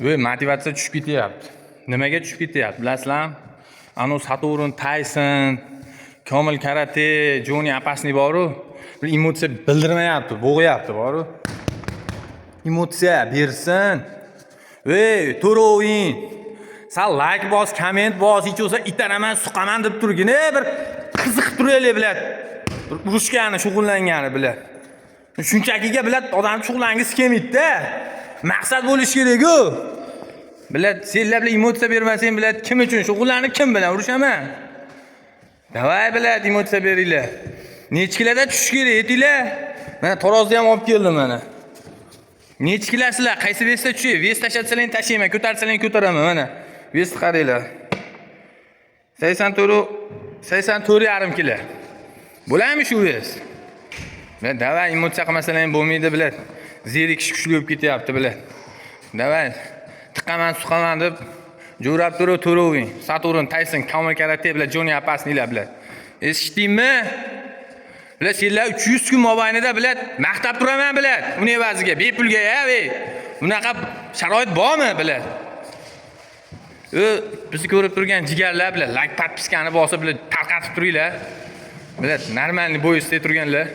Voy, motivatsiya tushib ketyapti. Nimaga tushib ketyapti, bilasizlarmi? Anu Saturn, Tyson, Komil karate, Johnny Apasni boru, bir emotsiya bildirmayapti, bo'g'yapti boru. Emotsiya bersin. Voy, to'roving. Sal like bos, komment bos, hech bo'lsa itaraman, suqaman deb turgin, bir qiziqib turaylik bilan. Bir urushgani, shug'ullangani bilan. Shunchakiga bilan odam shug'ullangiz kelmaydi-da. Maqsad bo'lishi kerak-ku. Bilat, senlar bilan emotsiya bermasang bilat, kim uchun shug'ullanib kim bilan urushaman? Davay bilat, emotsiya beringlar. Nechkilarda tush kerak etinglar? Mana tarozni ham olib keldim mana. Nechkilasizlar? Qaysi vesda tushay? Ves tashatsalaring tashayman, ko'tarsalaring ko'taraman mana. Ves qaranglar. 84,5 kilo. Bo'ladimi shu ves? Men davay emotsiya qilmasalaring bo'lmaydi bilat. Zerikish kuchli bo'lib ketyapti bilat. Davay tiqaman suqaman deb jo'rab turib to'roving. Saturn, Tyson, Komil karate bilan Johnny Apasnilar bilan. Eshitdingmi? Bilat senlar 300 kun mobaynida bilat maqtab turaman bilat. Uni evaziga bepulga ey. Bunaqa sharoit bormi bilat? Bizni ko'rib turgan jigarlar bilan like podpiskani bosib bilat tarqatib turinglar. Bilat normalniy bo'yisda turganlar.